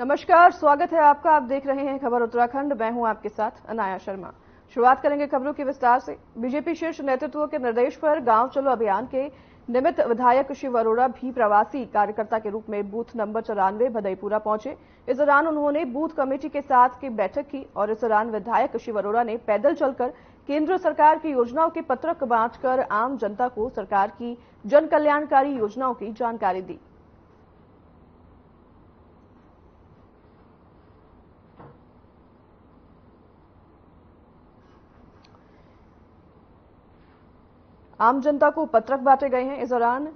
नमस्कार, स्वागत है आपका। आप देख रहे हैं खबर उत्तराखंड। मैं हूं आपके साथ अनाया शर्मा। शुरुआत करेंगे खबरों की विस्तार से। बीजेपी शीर्ष नेतृत्व के निर्देश पर गांव चलो अभियान के निमित्त विधायक शिव अरोड़ा भी प्रवासी कार्यकर्ता के रूप में बूथ नंबर 94 भदैपुरा पहुंचे। इस दौरान उन्होंने बूथ कमेटी के साथ की बैठक की और इस दौरान विधायक शिव अरोड़ा ने पैदल चलकर केंद्र सरकार की योजनाओं के पत्रक बांटकर आम जनता को सरकार की जन कल्याणकारी योजनाओं की जानकारी दी। आम जनता को पत्रक बांटे गए हैं इस दौरान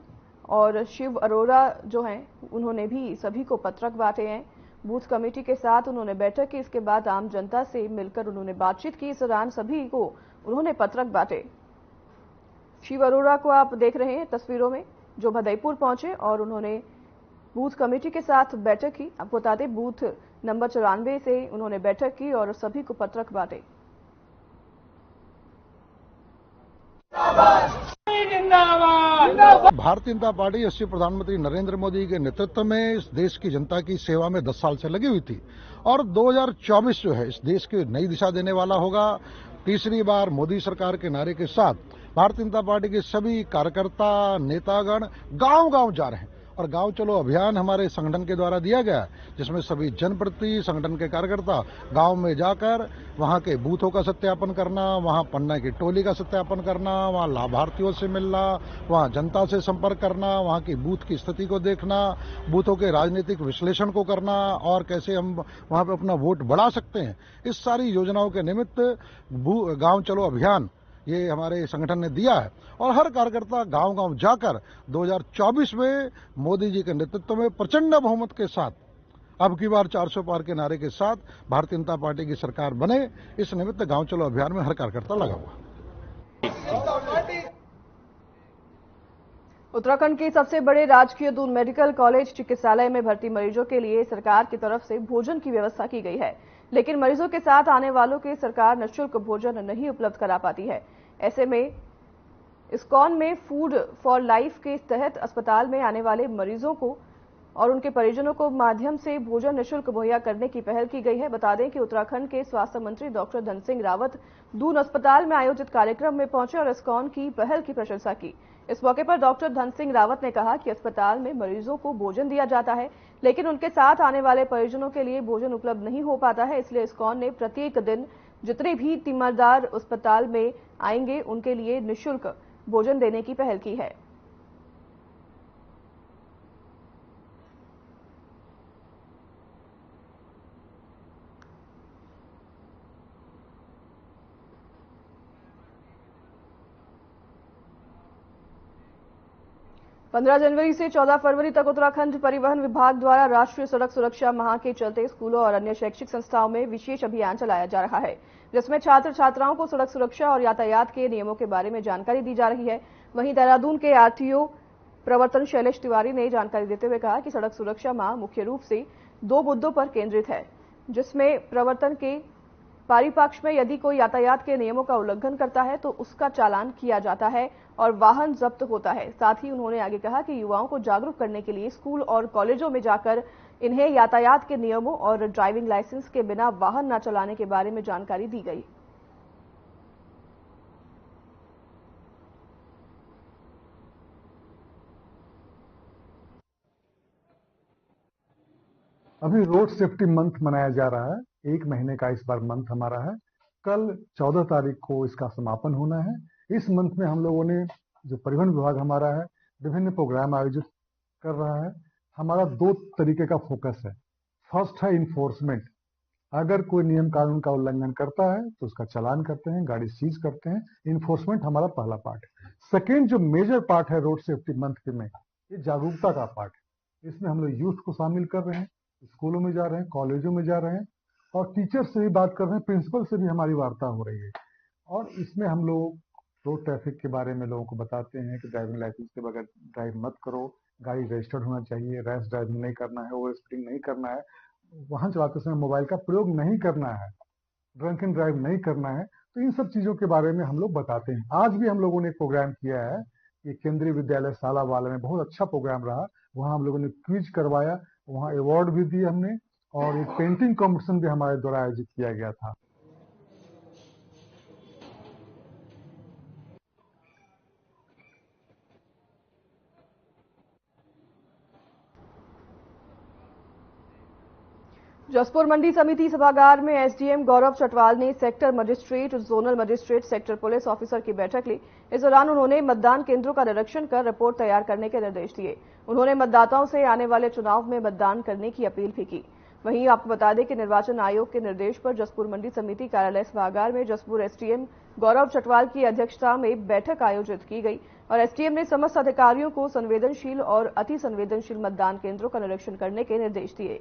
और शिव अरोड़ा जो हैं उन्होंने भी सभी को पत्रक बांटे हैं। बूथ कमेटी के साथ उन्होंने बैठक की। इसके बाद आम जनता से मिलकर उन्होंने बातचीत की। इस दौरान सभी को उन्होंने पत्रक बांटे। शिव अरोड़ा को आप देख रहे हैं तस्वीरों में, जो भदैपुर पहुंचे और उन्होंने बूथ कमेटी के साथ बैठक की। आपको बता दें, बूथ नंबर 94 से उन्होंने बैठक की और सभी को पत्रक बांटे। भारतीय जनता पार्टी यशस्वी प्रधानमंत्री नरेंद्र मोदी के नेतृत्व में इस देश की जनता की सेवा में 10 साल से लगी हुई थी और 2024 जो है इस देश की नई दिशा देने वाला होगा। तीसरी बार मोदी सरकार के नारे के साथ भारतीय जनता पार्टी के सभी कार्यकर्ता नेतागण गांव-गांव जा रहे हैं और गांव चलो अभियान हमारे संगठन के द्वारा दिया गया है, जिसमें सभी जनप्रतिनिधि संगठन के कार्यकर्ता गांव में जाकर वहां के बूथों का सत्यापन करना, वहां पन्ना की टोली का सत्यापन करना, वहां लाभार्थियों से मिलना, वहां जनता से संपर्क करना, वहां की बूथ की स्थिति को देखना, बूथों के राजनीतिक विश्लेषण को करना और कैसे हम वहां पर अपना वोट बढ़ा सकते हैं। इस सारी योजनाओं के निमित्त गांव चलो अभियान ये हमारे संगठन ने दिया है और हर कार्यकर्ता गांव-गांव जाकर 2024 में मोदी जी के नेतृत्व में प्रचंड बहुमत के साथ अब की बार 400 पार के नारे के साथ भारतीय जनता पार्टी की सरकार बने, इस निमित्त गांव चलो अभियान में हर कार्यकर्ता लगा हुआ। उत्तराखंड के सबसे बड़े राजकीय दून मेडिकल कॉलेज चिकित्सालय में भर्ती मरीजों के लिए सरकार की तरफ से भोजन की व्यवस्था की गई है, लेकिन मरीजों के साथ आने वालों के सरकार निःशुल्क भोजन नहीं उपलब्ध करा पाती है। ऐसे में इस्कॉन में फूड फॉर लाइफ के तहत अस्पताल में आने वाले मरीजों को और उनके परिजनों को माध्यम से भोजन निःशुल्क मुहैया करने की पहल की गई है। बता दें कि उत्तराखंड के स्वास्थ्य मंत्री डॉक्टर धन सिंह रावत दून अस्पताल में आयोजित कार्यक्रम में पहुंचे और इस्कॉन की पहल की प्रशंसा की। इस मौके पर डॉक्टर धन सिंह रावत ने कहा कि अस्पताल में मरीजों को भोजन दिया जाता है, लेकिन उनके साथ आने वाले परिजनों के लिए भोजन उपलब्ध नहीं हो पाता है। इसलिए इस्कॉन ने प्रत्येक दिन जितने भी तीमारदार अस्पताल में आएंगे उनके लिए निःशुल्क भोजन देने की पहल की है। पंद्रह जनवरी से 14 फरवरी तक उत्तराखंड परिवहन विभाग द्वारा राष्ट्रीय सड़क सुरक्षा माह के चलते स्कूलों और अन्य शैक्षिक संस्थाओं में विशेष अभियान चलाया जा रहा है, जिसमें छात्र छात्राओं को सड़क सुरक्षा और यातायात के नियमों के बारे में जानकारी दी जा रही है। वहीं देहरादून के आरटीओ प्रवर्तन शैलेश तिवारी ने जानकारी देते हुए कहा कि सड़क सुरक्षा माह मुख्य रूप से 2 मुद्दों पर केंद्रित है, जिसमें प्रवर्तन के परिपक्ष में यदि कोई यातायात के नियमों का उल्लंघन करता है तो उसका चालान किया जाता है और वाहन जब्त होता है। साथ ही उन्होंने आगे कहा कि युवाओं को जागरूक करने के लिए स्कूल और कॉलेजों में जाकर इन्हें यातायात के नियमों और ड्राइविंग लाइसेंस के बिना वाहन न चलाने के बारे में जानकारी दी गई। अभी रोड सेफ्टी मंथ मनाया जा रहा है, 1 महीने का इस बार मंथ हमारा है। कल 14 तारीख को इसका समापन होना है। इस मंथ में हम लोगों ने जो परिवहन विभाग हमारा है विभिन्न प्रोग्राम आयोजित कर रहा है। हमारा 2 तरीके का फोकस है। फर्स्ट है इन्फोर्समेंट, अगर कोई नियम कानून का उल्लंघन करता है तो उसका चालान करते हैं, गाड़ी सीज करते हैं। इन्फोर्समेंट हमारा पहला पार्ट है। सेकेंड जो मेजर पार्ट है रोड सेफ्टी मंथ में, ये जागरूकता का पार्ट है। इसमें हम लोग यूथ को शामिल कर रहे हैं, स्कूलों में जा रहे हैं, कॉलेजों में जा रहे हैं और टीचर्स से भी बात कर रहे हैं, प्रिंसिपल से भी हमारी वार्ता हो रही है। और इसमें हम लोग रोड ट्रैफिक के बारे में लोगों को बताते हैं कि ड्राइविंग लाइसेंस के बगैर ड्राइव मत करो, गाड़ी रजिस्टर्ड होना चाहिए, रैश ड्राइविंग नहीं करना है, ओवर स्पीडिंग नहीं करना है, वाहन चलाते समय मोबाइल का प्रयोग नहीं करना है, ड्रंक एंड ड्राइव नहीं करना है। तो इन सब चीज़ों के बारे में हम लोग बताते हैं। आज भी हम लोगों ने एक प्रोग्राम किया है, ये केंद्रीय विद्यालय सालावाला में बहुत अच्छा प्रोग्राम रहा। वहाँ हम लोगों ने क्विज करवाया, वहाँ अवार्ड भी दिए हमने और एक पेंटिंग कॉम्पिटिशन भी हमारे द्वारा आयोजित किया गया था। जसपुर मंडी समिति सभागार में एसडीएम गौरव चटवाल ने sector magistrate, zonal magistrate, sector police officer की बैठक ली। इस दौरान उन्होंने मतदान केंद्रों का निरीक्षण कर रिपोर्ट तैयार करने के निर्देश दिए। उन्होंने मतदाताओं से आने वाले चुनाव में मतदान करने की अपील भी की। वहीं आपको बता दें कि निर्वाचन आयोग के निर्देश पर जसपुर मंडी समिति कार्यालय सभागार में जसपुर एसडीएम गौरव चटवाल की अध्यक्षता में बैठक आयोजित की गई और एसडीएम ने समस्त अधिकारियों को संवेदनशील और अति संवेदनशील मतदान केंद्रों का निरीक्षण करने के निर्देश दिए।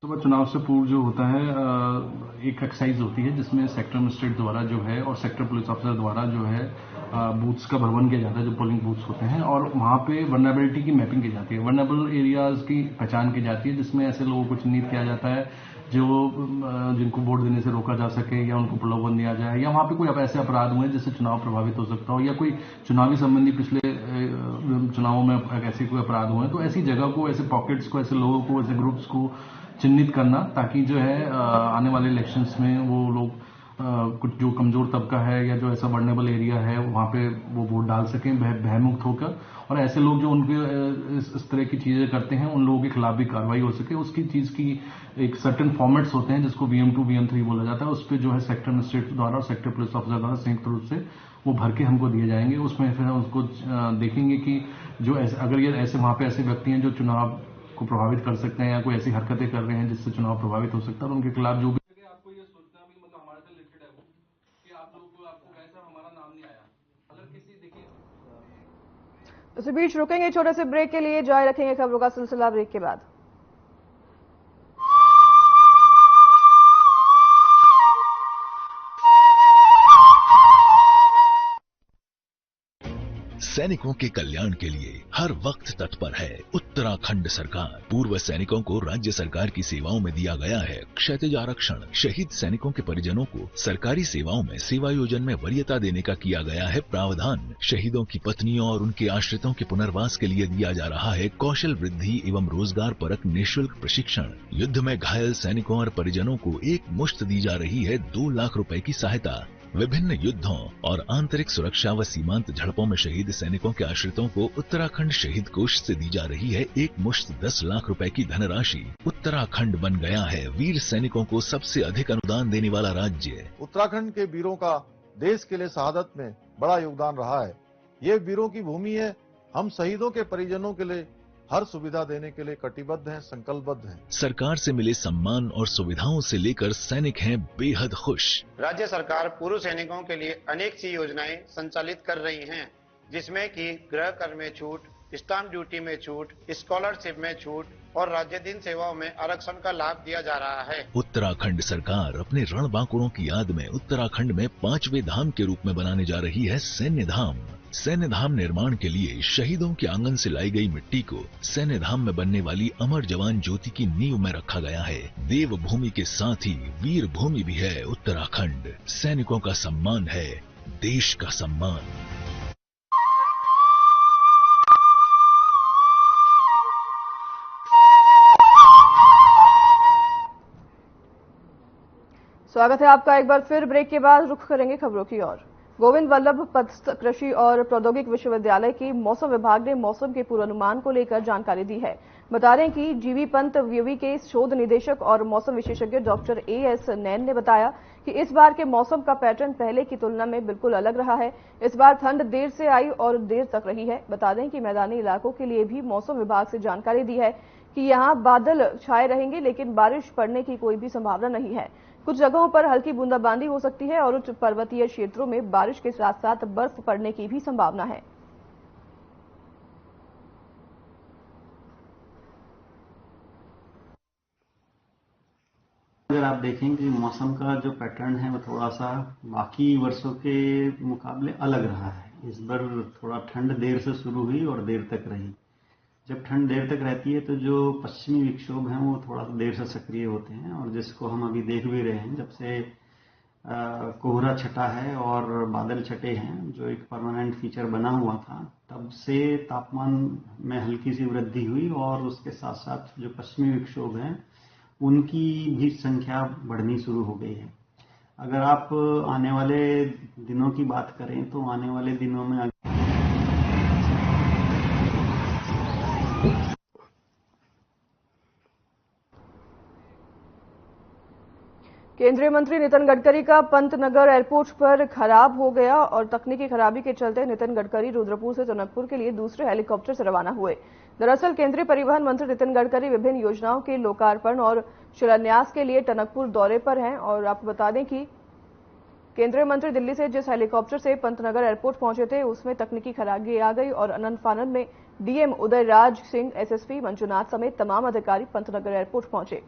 तो चुनाव से पूर्व जो होता है एक एक्सरसाइज होती है जिसमें सेक्टर मजिस्ट्रेट द्वारा जो है और सेक्टर पुलिस ऑफिसर द्वारा जो है बूथ्स का भ्रमण किया जाता है, जो पोलिंग बूथ्स होते हैं, और वहां पे वल्नरेबिलिटी की मैपिंग की जाती है, वल्नरेबल एरियाज की पहचान की जाती है, जिसमें ऐसे लोगों को चिन्हित किया जाता है जो जिनको वोट देने से रोका जा सके या उनको प्रलोभन दिया जाए या वहां पे कोई ऐसे अपराध हुए जिससे चुनाव प्रभावित हो सकता हो या कोई चुनावी संबंधी पिछले चुनावों में ऐसे कोई अपराध हुए, तो ऐसी जगह को, ऐसे पॉकेट्स को, ऐसे लोगों को, ऐसे ग्रुप्स को चिन्हित करना ताकि जो है आने वाले इलेक्शंस में वो लोग कुछ जो कमजोर तबका है या जो ऐसा वल्नरेबल एरिया है वहां पे वो वोट डाल सकें भयमुक्त होकर, और ऐसे लोग जो उनके इस तरह की चीजें करते हैं उन लोगों के खिलाफ भी कार्रवाई हो सके। उसकी चीज की एक सर्टेन फॉर्मेट्स होते हैं जिसको VM2 VM3 बोला जाता है, उस पर जो है सेक्टर मजिस्ट्रेट द्वारा और सेक्टर पुलिस ऑफिसर द्वारा संयुक्त रूप से वो भर के हमको दिए जाएंगे। उसमें फिर हम उसको देखेंगे कि जो अगर ये ऐसे वहां पे ऐसे व्यक्ति हैं जो चुनाव को प्रभावित कर सकते हैं या कोई ऐसी हरकतें कर रहे हैं जिससे चुनाव प्रभावित हो सकता है, और उनके खिलाफ जो भी आपको ये सोचना भी मतलब हमारे से रिलेटेड है कि आप लोग को आपको वैसा हमारा नाम नहीं आया, अगर किसी देखिए। इसी बीच रुकेंगे छोटे से ब्रेक के लिए, जारी रखेंगे खबरों का सिलसिला ब्रेक के बाद। सैनिकों के कल्याण के लिए हर वक्त तत्पर है उत्तराखंड सरकार। पूर्व सैनिकों को राज्य सरकार की सेवाओं में दिया गया है क्षैतिज आरक्षण। शहीद सैनिकों के परिजनों को सरकारी सेवाओं में सेवायोजन में वरीयता देने का किया गया है प्रावधान। शहीदों की पत्नियों और उनके आश्रितों के पुनर्वास के लिए दिया जा रहा है कौशल वृद्धि एवं रोजगार परक निःशुल्क प्रशिक्षण। युद्ध में घायल सैनिकों और परिजनों को एक मुश्त दी जा रही है 2 लाख रुपए की सहायता। विभिन्न युद्धों और आंतरिक सुरक्षा व सीमांत झड़पों में शहीद सैनिकों के आश्रितों को उत्तराखंड शहीद कोष से दी जा रही है एक मुश्त 10 लाख रुपए की धनराशि। उत्तराखंड बन गया है वीर सैनिकों को सबसे अधिक अनुदान देने वाला राज्य। उत्तराखंड के वीरों का देश के लिए शहादत में बड़ा योगदान रहा है। ये वीरों की भूमि है। हम शहीदों के परिजनों के लिए हर सुविधा देने के लिए कटिबद्ध हैं, संकल्पबद्ध हैं। सरकार से मिले सम्मान और सुविधाओं से लेकर सैनिक हैं बेहद खुश। राज्य सरकार पूर्व सैनिकों के लिए अनेक सी योजनाएं संचालित कर रही हैं, जिसमें कि गृह कर में छूट, स्टाम्प ड्यूटी में छूट, स्कॉलरशिप में छूट और राज्य दिन सेवाओं में आरक्षण का लाभ दिया जा रहा है। उत्तराखंड सरकार अपने रणबांकुरों की याद में उत्तराखंड में 5वें धाम के रूप में बनाने जा रही है सैन्य धाम। सैन्य धाम निर्माण के लिए शहीदों के आंगन से लाई गई मिट्टी को सैन्य धाम में बनने वाली अमर जवान ज्योति की नींव में रखा गया है। देव भूमि के साथ ही वीर भूमि भी है उत्तराखंड। सैनिकों का सम्मान है देश का सम्मान। स्वागत है आपका एक बार फिर। ब्रेक के बाद रुख करेंगे खबरों की ओर। गोविंद वल्लभ पंत कृषि और प्रौद्योगिक विश्वविद्यालय की मौसम विभाग ने मौसम के पूर्वानुमान को लेकर जानकारी दी है। बता रहे हैं कि जीवी पंत विवि के शोध निदेशक और मौसम विशेषज्ञ डॉक्टर AS नैन ने बताया कि इस बार के मौसम का पैटर्न पहले की तुलना में बिल्कुल अलग रहा है। इस बार ठंड देर से आई और देर तक रही है। बता दें कि मैदानी इलाकों के लिए भी मौसम विभाग से जानकारी दी है कि यहां बादल छाए रहेंगे, लेकिन बारिश पड़ने की कोई भी संभावना नहीं है। कुछ जगहों पर हल्की बूंदाबांदी हो सकती है और उच्च पर्वतीय क्षेत्रों में बारिश के साथ साथ बर्फ पड़ने की भी संभावना है। अगर आप देखें कि मौसम का जो पैटर्न है वो थोड़ा सा बाकी वर्षों के मुकाबले अलग रहा है। इस बार थोड़ा ठंड देर से शुरू हुई और देर तक रही। जब ठंड देर तक रहती है तो जो पश्चिमी विक्षोभ हैं वो थोड़ा सा देर से सक्रिय होते हैं, और जिसको हम अभी देख भी रहे हैं। जब से कोहरा छटा है और बादल छटे हैं, जो एक परमानेंट फीचर बना हुआ था, तब से तापमान में हल्की सी वृद्धि हुई और उसके साथ साथ जो पश्चिमी विक्षोभ हैं उनकी भी संख्या बढ़नी शुरू हो गई है। अगर आप आने वाले दिनों की बात करें तो आने वाले दिनों में केंद्रीय मंत्री नितिन गडकरी का पंतनगर एयरपोर्ट पर खराब हो गया और तकनीकी खराबी के चलते नितिन गडकरी रुद्रपुर से टनकपुर के लिए दूसरे हेलीकॉप्टर से रवाना हुए। दरअसल केंद्रीय परिवहन मंत्री नितिन गडकरी विभिन्न योजनाओं के लोकार्पण और शिलान्यास के लिए टनकपुर दौरे पर हैं और आपको बता दें कि केंद्रीय मंत्री दिल्ली से जिस हेलीकॉप्टर से पंतनगर एयरपोर्ट पहुंचे थे उसमें तकनीकी खराबी आ गई और अनंत फानन में डीएम उदय राज सिंह, एसएसपी मंजुनाथ समेत तमाम अधिकारी पंतनगर एयरपोर्ट पहुंचे।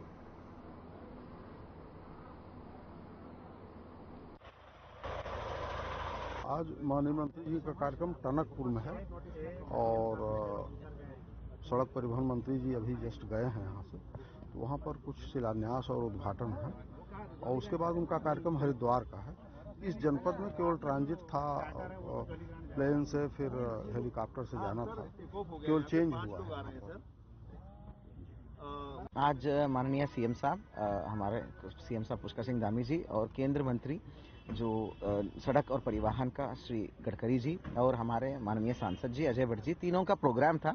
आज माननीय मंत्री जी का कार्यक्रम टनकपुर में है और सड़क परिवहन मंत्री जी अभी जस्ट गए हैं यहाँ से, तो वहाँ पर कुछ शिलान्यास और उद्घाटन है और उसके बाद उनका कार्यक्रम हरिद्वार का है। इस जनपद में केवल ट्रांजिट था, प्लेन से फिर हेलीकॉप्टर से जाना था, केवल चेंज हुआ है यहाँ पर। आज माननीय सीएम साहब, हमारे सीएम साहब पुष्कर सिंह धामी जी और केंद्र मंत्री जो सड़क और परिवहन का श्री गडकरी जी और हमारे माननीय सांसद जी अजय भट्ट जी, तीनों का प्रोग्राम था।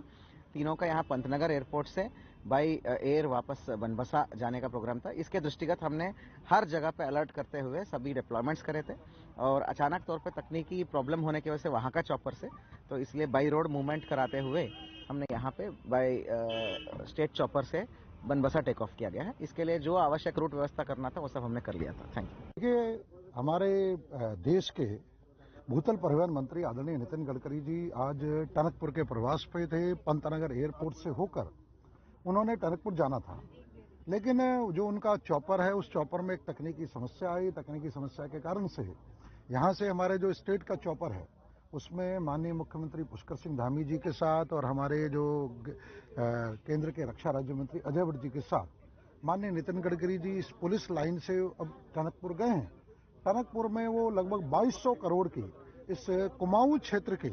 तीनों का यहाँ पंतनगर एयरपोर्ट से बाई एयर वापस बनबसा जाने का प्रोग्राम था। इसके दृष्टिगत हमने हर जगह पे अलर्ट करते हुए सभी डिप्लॉयमेंट्स करे थे और अचानक तौर पे तकनीकी प्रॉब्लम होने की वजह से वहाँ का चॉपर से, तो इसलिए बाई रोड मूवमेंट कराते हुए हमने यहाँ पे बाई स्टेट चॉपर से बनबसा टेक ऑफ किया गया है। इसके लिए जो आवश्यक रूट व्यवस्था करना था वो सब हमने कर लिया था। Thank you. देखिए, हमारे देश के भूतल परिवहन मंत्री आदरणीय नितिन गडकरी जी आज टनकपुर के प्रवास पे थे। पंतनगर एयरपोर्ट से होकर उन्होंने टनकपुर जाना था, लेकिन जो उनका चॉपर है उस चॉपर में एक तकनीकी समस्या आई। तकनीकी समस्या के कारण से यहाँ से हमारे जो स्टेट का चॉपर है उसमें माननीय मुख्यमंत्री पुष्कर सिंह धामी जी के साथ और हमारे जो केंद्र के रक्षा राज्य मंत्री अजय भट्ट जी के साथ माननीय नितिन गडकरी जी इस पुलिस लाइन से अब टनकपुर गए हैं। टनकपुर में वो लगभग 2200 करोड़ की इस कुमाऊं क्षेत्र की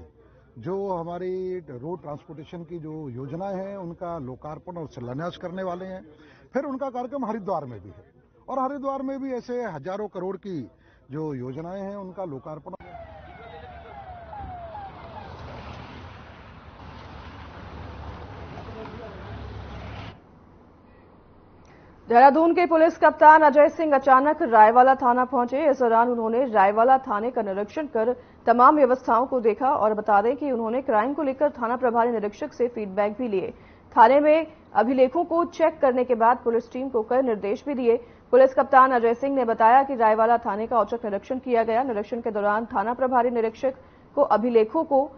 जो हमारी रोड ट्रांसपोर्टेशन की जो योजनाएं हैं उनका लोकार्पण और शिलान्यास करने वाले हैं। फिर उनका कार्यक्रम हरिद्वार में भी है और हरिद्वार में भी ऐसे हजारों करोड़ की जो योजनाएं हैं उनका लोकार्पण। देहरादून के पुलिस कप्तान अजय सिंह अचानक रायवाला थाना पहुंचे। इस दौरान उन्होंने रायवाला थाने का निरीक्षण कर तमाम व्यवस्थाओं को देखा और बता दें कि उन्होंने क्राइम को लेकर थाना प्रभारी निरीक्षक से फीडबैक भी लिए। थाने में अभिलेखों को चेक करने के बाद पुलिस टीम को कई निर्देश भी दिए। पुलिस कप्तान अजय सिंह ने बताया कि रायवाला थाने का औचक निरीक्षण किया गया। निरीक्षण के दौरान थाना प्रभारी निरीक्षक को अभिलेखों को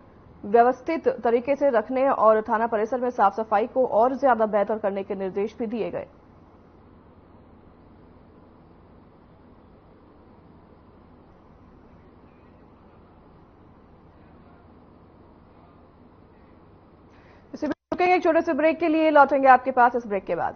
व्यवस्थित तरीके से रखने और थाना परिसर में साफ सफाई को और ज्यादा बेहतर करने के निर्देश भी दिए गए। एक छोटे से ब्रेक के लिए, लौटेंगे आपके पास इस ब्रेक के बाद।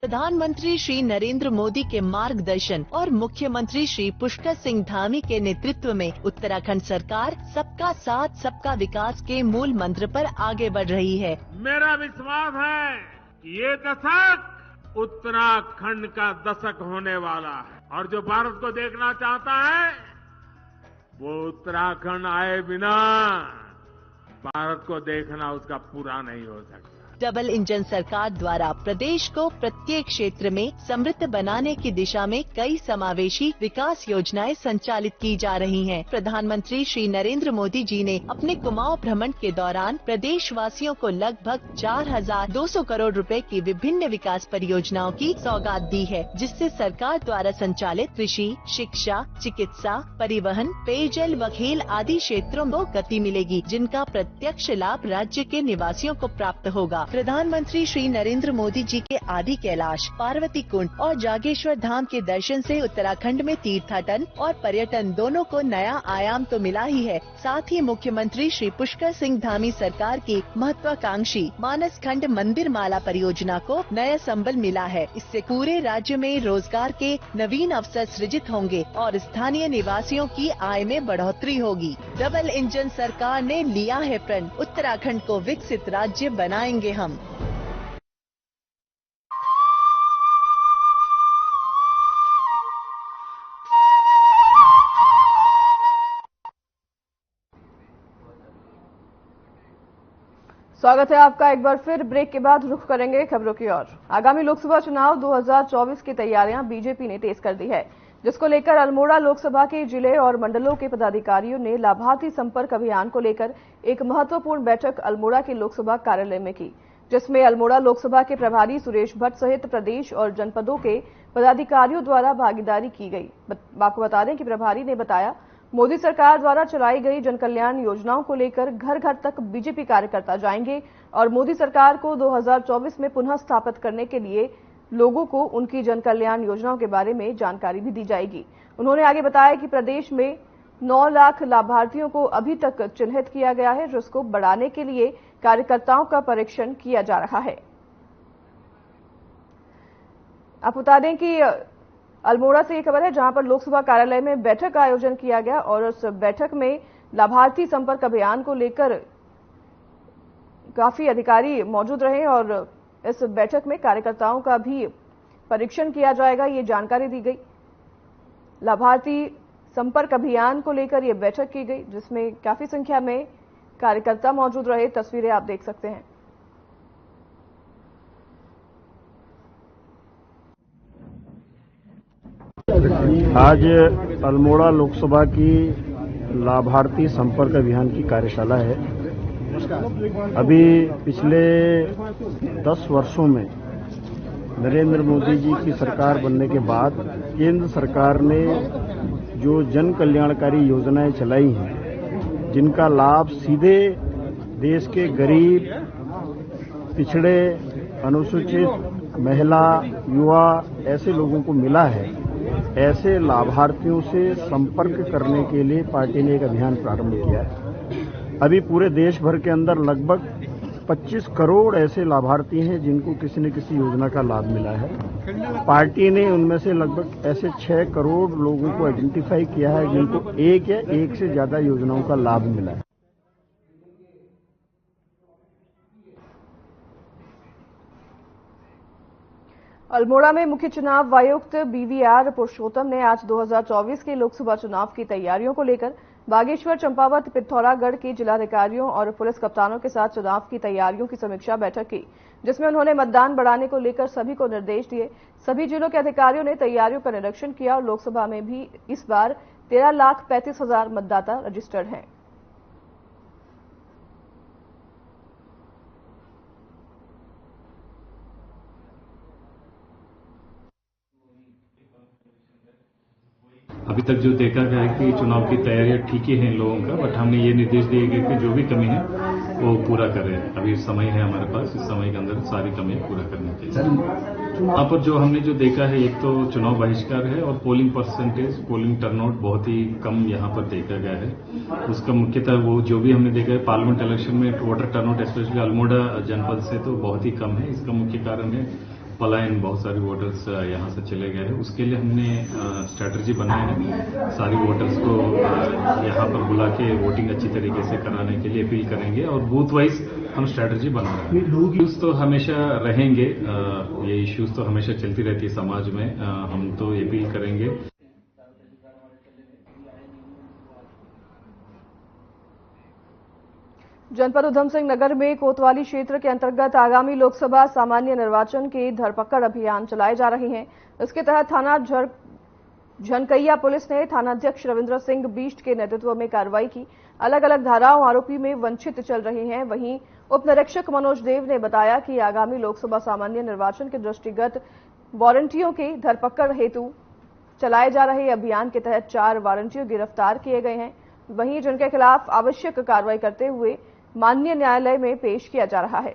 प्रधानमंत्री श्री नरेंद्र मोदी के मार्गदर्शन और मुख्यमंत्री श्री पुष्कर सिंह धामी के नेतृत्व में उत्तराखंड सरकार सबका साथ सबका विकास के मूल मंत्र पर आगे बढ़ रही है। मेरा विश्वास है कि ये दशक उत्तराखंड का दशक होने वाला है और जो भारत को देखना चाहता है वो उत्तराखंड आए बिना भारत को देखना उसका पूरा नहीं हो सकता। डबल इंजन सरकार द्वारा प्रदेश को प्रत्येक क्षेत्र में समृद्ध बनाने की दिशा में कई समावेशी विकास योजनाएं संचालित की जा रही हैं। प्रधानमंत्री श्री नरेंद्र मोदी जी ने अपने कुमाऊं भ्रमण के दौरान प्रदेश वासियों को लगभग 4,200 करोड़ रुपए की विभिन्न विकास परियोजनाओं की सौगात दी है, जिससे सरकार द्वारा संचालित कृषि, शिक्षा, चिकित्सा, परिवहन, पेयजल व खेल आदि क्षेत्रों को गति मिलेगी, जिनका प्रत्यक्ष लाभ राज्य के निवासियों को प्राप्त होगा। प्रधानमंत्री श्री नरेंद्र मोदी जी के आदि कैलाश, पार्वती कुंड और जागेश्वर धाम के दर्शन से उत्तराखंड में तीर्थाटन और पर्यटन दोनों को नया आयाम तो मिला ही है, साथ ही मुख्यमंत्री श्री पुष्कर सिंह धामी सरकार की महत्वाकांक्षी मानस खंड मंदिर माला परियोजना को नया संबल मिला है। इससे पूरे राज्य में रोजगार के नवीन अवसर सृजित होंगे और स्थानीय निवासियों की आय में बढ़ोतरी होगी। डबल इंजन सरकार ने लिया है प्रण, उत्तराखंड को विकसित राज्य बनाएंगे हम। स्वागत है आपका एक बार फिर। ब्रेक के बाद रुख करेंगे खबरों की ओर। आगामी लोकसभा चुनाव 2024 की तैयारियां बीजेपी ने तेज कर दी है, जिसको लेकर अल्मोड़ा लोकसभा के जिले और मंडलों के पदाधिकारियों ने लाभार्थी संपर्क अभियान को लेकर एक महत्वपूर्ण बैठक अल्मोड़ा के लोकसभा कार्यालय में की, जिसमें अल्मोड़ा लोकसभा के प्रभारी सुरेश भट्ट सहित प्रदेश और जनपदों के पदाधिकारियों द्वारा भागीदारी की गई। आपको बता दें कि प्रभारी ने बताया, मोदी सरकार द्वारा चलाई गई जनकल्याण योजनाओं को लेकर घर घर तक बीजेपी कार्यकर्ता जाएंगे और मोदी सरकार को 2024 में पुनः स्थापित करने के लिए लोगों को उनकी जनकल्याण योजनाओं के बारे में जानकारी भी दी जाएगी। उन्होंने आगे बताया कि प्रदेश में 9 लाख लाभार्थियों को अभी तक चिन्हित किया गया है, जिसको बढ़ाने के लिए कार्यकर्ताओं का परीक्षण किया जा रहा है। आप बता दें कि अल्मोड़ा से ये खबर है, जहां पर लोकसभा कार्यालय में बैठक का आयोजन किया गया और उस बैठक में लाभार्थी संपर्क अभियान को लेकर काफी अधिकारी मौजूद रहे और इस बैठक में कार्यकर्ताओं का भी परीक्षण किया जाएगा, ये जानकारी दी गई। लाभार्थी संपर्क अभियान को लेकर ये बैठक की गई, जिसमें काफी संख्या में कार्यकर्ता मौजूद रहे। तस्वीरें आप देख सकते हैं। आज अल्मोड़ा लोकसभा की लाभार्थी संपर्क अभियान की कार्यशाला है। अभी पिछले 10 वर्षों में नरेंद्र मोदी जी की सरकार बनने के बाद केंद्र सरकार ने जो जन कल्याणकारी योजनाएं चलाई हैं, जिनका लाभ सीधे देश के गरीब, पिछड़े, अनुसूचित, महिला, युवा ऐसे लोगों को मिला है, ऐसे लाभार्थियों से संपर्क करने के लिए पार्टी ने एक अभियान प्रारंभ किया है। अभी पूरे देश भर के अंदर लगभग 25 करोड़ ऐसे लाभार्थी हैं जिनको किसी न किसी योजना का लाभ मिला है। पार्टी ने उनमें से लगभग ऐसे 6 करोड़ लोगों को आइडेंटिफाई किया है जिनको एक या एक से ज्यादा योजनाओं का लाभ मिला है। अल्मोड़ा में मुख्य चुनाव आयुक्त बीवीआर पुरुषोत्तम ने आज 2024 के लोकसभा चुनाव की तैयारियों को लेकर बागेश्वर, चंपावत, पिथौरागढ़ के जिलाधिकारियों और पुलिस कप्तानों के साथ चुनाव की तैयारियों की समीक्षा बैठक की, जिसमें उन्होंने मतदान बढ़ाने को लेकर सभी को निर्देश दिए। सभी जिलों के अधिकारियों ने तैयारियों का निरीक्षण किया और लोकसभा में भी इस बार 13,35,000 मतदाता रजिस्टर्ड हैं। अभी तक जो देखा गया है कि चुनाव की तैयारियां ठीक ही हैं लोगों का, बट हमने ये निर्देश दिए गए कि जो भी कमी है वो पूरा करें। अभी समय है हमारे पास, इस समय के अंदर सारी कमियां पूरा करने के लिए। वहाँ पर जो हमने जो देखा है, एक तो चुनाव बहिष्कार है और पोलिंग परसेंटेज, पोलिंग टर्नआउट बहुत ही कम यहाँ पर देखा गया है। उसका मुख्यतः वो जो भी हमने देखा है पार्लियामेंट इलेक्शन में वोटर टर्नआउट स्पेशली अल्मोड़ा जनपद से तो बहुत ही कम है। इसका मुख्य कारण है पलायन, बहुत सारे वोटर्स यहाँ से चले गए हैं। उसके लिए हमने स्ट्रैटेजी बनाया है, सारी वोटर्स को यहाँ पर बुला के वोटिंग अच्छी तरीके से कराने के लिए अपील करेंगे और बूथ वाइज हम स्ट्रैटेजी बना रहे हैं। इश्यूज तो हमेशा रहेंगे, ये इश्यूज तो हमेशा चलती रहती है समाज में, हम तो अपील करेंगे। जनपद उधम सिंह नगर में कोतवाली क्षेत्र के अंतर्गत आगामी लोकसभा सामान्य निर्वाचन के धरपकड़ अभियान चलाए जा रहे हैं। इसके तहत थाना झनकैया पुलिस ने थानाध्यक्ष रविंद्र सिंह बीस्ट के नेतृत्व में कार्रवाई की। अलग अलग धाराओं आरोपी में वंचित चल रहे हैं। वहीं उप निरीक्षक मनोज देव ने बताया कि आगामी लोकसभा सामान्य निर्वाचन के दृष्टिगत वारंटियों के धरपकड़ हेतु चलाए जा रहे अभियान के तहत 4 वारंटियों गिरफ्तार किए गए हैं। वहीं जिनके खिलाफ आवश्यक कार्रवाई करते हुए माननीय न्यायालय में पेश किया जा रहा है।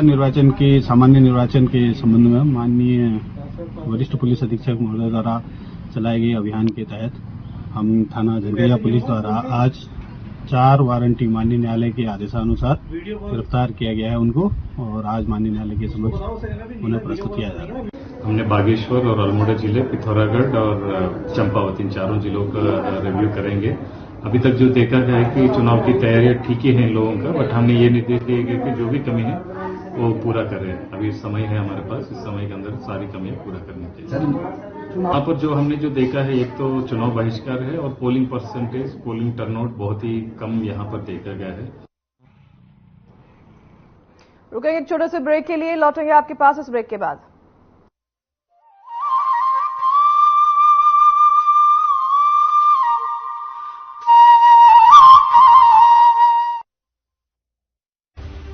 निर्वाचन के सामान्य निर्वाचन के संबंध में माननीय वरिष्ठ पुलिस अधीक्षक महोदय द्वारा चलाए गए अभियान के तहत हम थाना झंझरिया पुलिस द्वारा आज 4 वारंटी माननीय न्यायालय के आदेशानुसार गिरफ्तार किया गया है उनको, और आज माननीय न्यायालय के समक्ष उन्हें प्रस्तुत किया जा रहा है। हमने बागेश्वर और अल्मोड़ा जिले, पिथौरागढ़ और चंपावत, इन चारों जिलों का रिव्यू करेंगे। अभी तक जो देखा गया है कि चुनाव की तैयारियां ठीक ही हैं लोगों का, बट हमने ये निर्देश दिए गए कि जो भी कमी है वो पूरा करें। अभी समय है हमारे पास, इस समय के अंदर सारी कमियां पूरा करनी चाहिए। वहाँ पर जो हमने जो देखा है, एक तो चुनाव बहिष्कार है और पोलिंग परसेंटेज, पोलिंग टर्नआउट बहुत ही कम यहाँ पर देखा गया है। रुकेंगे एक छोटे से ब्रेक के लिए, लौटेंगे आपके पास इस ब्रेक के बाद।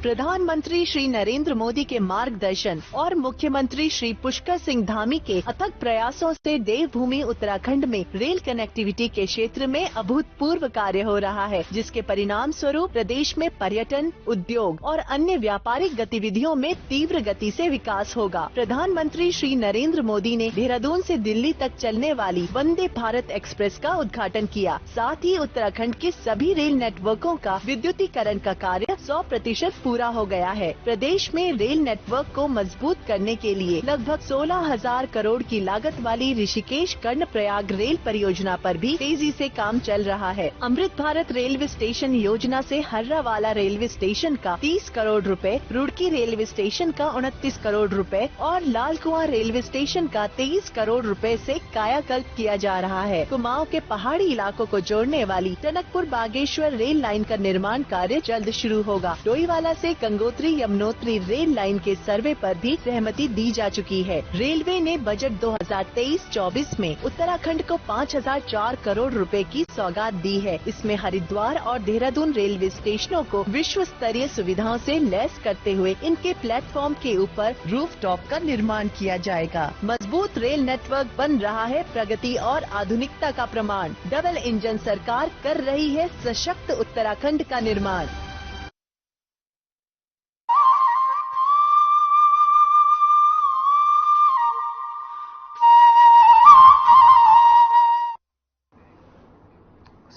प्रधानमंत्री श्री नरेंद्र मोदी के मार्गदर्शन और मुख्यमंत्री श्री पुष्कर सिंह धामी के अथक प्रयासों से देवभूमि उत्तराखंड में रेल कनेक्टिविटी के क्षेत्र में अभूतपूर्व कार्य हो रहा है, जिसके परिणाम स्वरूप प्रदेश में पर्यटन, उद्योग और अन्य व्यापारिक गतिविधियों में तीव्र गति से विकास होगा। प्रधानमंत्री श्री नरेंद्र मोदी ने देहरादून से दिल्ली तक चलने वाली वंदे भारत एक्सप्रेस का उद्घाटन किया। साथ ही उत्तराखंड के सभी रेल नेटवर्कों का विद्युतीकरण का कार्य 100% पूरा हो गया है। प्रदेश में रेल नेटवर्क को मजबूत करने के लिए लगभग 16,000 करोड़ की लागत वाली ऋषिकेश कर्णप्रयाग रेल परियोजना पर भी तेजी से काम चल रहा है। अमृत भारत रेलवे स्टेशन योजना से हर्रावाला रेलवे स्टेशन का 30 करोड़ रुपए, रुड़की रेलवे स्टेशन का 29 करोड़ रुपए और लाल कुआं रेलवे स्टेशन का 23 करोड़ रुपए से कायाकल्प किया जा रहा है। कुमाऊं के पहाड़ी इलाकों को जोड़ने वाली टनकपुर बागेश्वर रेल लाइन का निर्माण कार्य जल्द शुरू होगा। डोईवाला से गंगोत्री यमुनोत्री रेल लाइन के सर्वे पर भी सहमति दी जा चुकी है। रेलवे ने बजट 2023-24 में उत्तराखंड को 5,004 करोड़ रुपए की सौगात दी है। इसमें हरिद्वार और देहरादून रेलवे स्टेशनों को विश्व स्तरीय सुविधाओं से लैस करते हुए इनके प्लेटफॉर्म के ऊपर रूफटॉप का निर्माण किया जाएगा। मजबूत रेल नेटवर्क बन रहा है प्रगति और आधुनिकता का प्रमाण। डबल इंजन सरकार कर रही है सशक्त उत्तराखंड का निर्माण।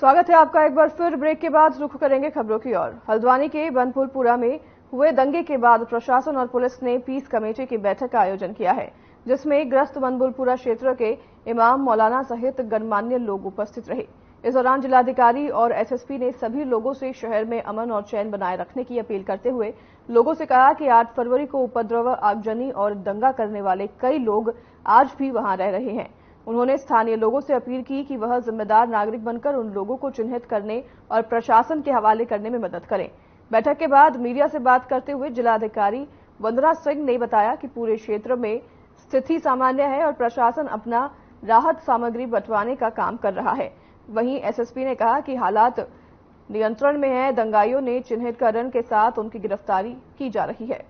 स्वागत है आपका एक बार फिर। ब्रेक के बाद रुख करेंगे खबरों की ओर। हल्द्वानी के बनपुरपुरा में हुए दंगे के बाद प्रशासन और पुलिस ने पीस कमेटी की बैठक का आयोजन किया है, जिसमें ग्रस्त बनपुरपुरा क्षेत्र के इमाम मौलाना सहित गणमान्य लोग उपस्थित रहे। इस दौरान जिलाधिकारी और एसएसपी ने सभी लोगों से शहर में अमन और चैन बनाए रखने की अपील करते हुए लोगों से कहा कि 8 फरवरी को उपद्रव, आगजनी और दंगा करने वाले कई लोग आज भी वहां रह रहे हैं। उन्होंने स्थानीय लोगों से अपील की कि वह जिम्मेदार नागरिक बनकर उन लोगों को चिन्हित करने और प्रशासन के हवाले करने में मदद करें। बैठक के बाद मीडिया से बात करते हुए जिलाधिकारी वंदना सिंह ने बताया कि पूरे क्षेत्र में स्थिति सामान्य है और प्रशासन अपना राहत सामग्री बंटवाने का काम कर रहा है। वहीं एसएसपी ने कहा कि हालात नियंत्रण में है, दंगाइयों ने चिन्हितकरण के साथ उनकी गिरफ्तारी की जा रही है।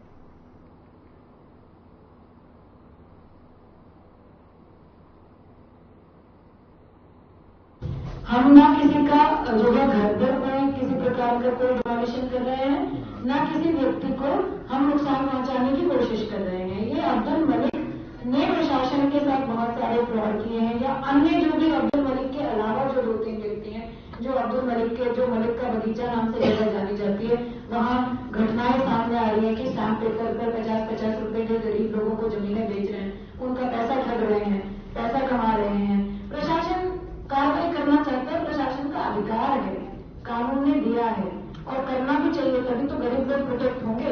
हम ना किसी का जो है घर पर में किसी प्रकार का कोई वायलेशन कर रहे हैं, ना किसी व्यक्ति को हम नुकसान पहुंचाने की कोशिश कर रहे हैं। ये अब्दुल मलिक ने प्रशासन के साथ बहुत सारे फ्रॉड किए हैं, या अन्य जो भी अब्दुल मलिक के अलावा जो 2-3 व्यक्ति हैं, जो अब्दुल मलिक के जो मलिक का बगीचा नाम से जगह जानी जाती है, वहां घटनाएं सामने आ रही है कि स्टैंप पेपर पर 50-50 रुपए के गरीब लोगों को जमीनें बेच रहे हैं, उनका पैसा ठग रहे हैं, पैसा कमा रहे हैं। प्रशासन कार्रवाई करना चाहता है, प्रशासन का अधिकार है, कानून ने दिया है और करना भी चाहिए, तभी तो गरीब लोग प्रोटेक्ट होंगे।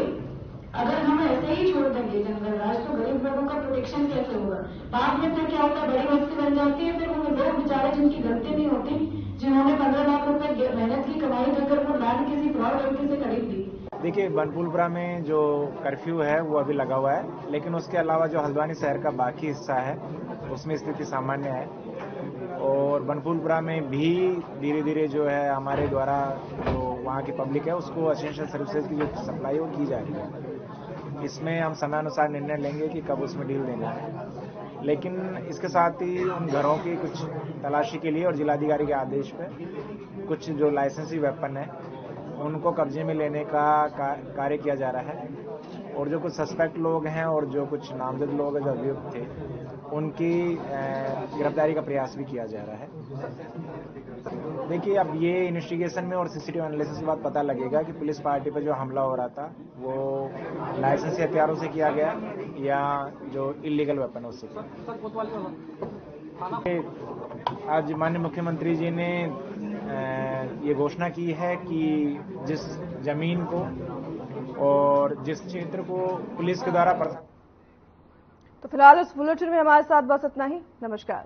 अगर हम ऐसे ही छोड़ देंगे जंगल राज, तो गरीब लोगों का प्रोटेक्शन कैसे होगा? बाद में फिर क्या होता है, बड़ी बस्ती बन जाती है, फिर उन लोग बेचारे जिनकी गलती नहीं होती, जिन्होंने 15 लाख रुपए मेहनत की कमाई देकर वो लैंड किसी फ्रॉड व्यक्ति से खरीद दी। देखिए, बनपुरपुरा में जो कर्फ्यू है वो अभी लगा हुआ है, लेकिन उसके अलावा जो हल्द्वानी शहर का बाकी हिस्सा है उसमें स्थिति सामान्य है। और बनपुरपुरा में भी धीरे धीरे जो है हमारे द्वारा जो वहाँ की पब्लिक है उसको एसेंशियल सर्विसेज की जो सप्लाई वो की जा रही है। इसमें हम समयानुसार निर्णय लेंगे कि कब उसमें डील देना है, लेकिन इसके साथ ही उन घरों की कुछ तलाशी के लिए और जिलाधिकारी के आदेश पे कुछ जो लाइसेंसी वेपन है उनको कब्जे में लेने का कार्य किया जा रहा है और जो कुछ सस्पेक्ट लोग हैं और जो कुछ नामजद लोग हैं जो अभियुक्त थे उनकी गिरफ्तारी का प्रयास भी किया जा रहा है। देखिए, अब ये इन्वेस्टिगेशन में और सीसीटीवी एनालिसिस के बाद पता लगेगा कि पुलिस पार्टी पर जो हमला हो रहा था वो लाइसेंसी हथियारों से किया गया या जो इलीगल वेपन उससे किया। आज माननीय मुख्यमंत्री जी ने ये घोषणा की है कि जिस जमीन को और जिस क्षेत्र को पुलिस के द्वारा तो फिलहाल इस बुलेटिन में हमारे साथ बस इतना ही। नमस्कार।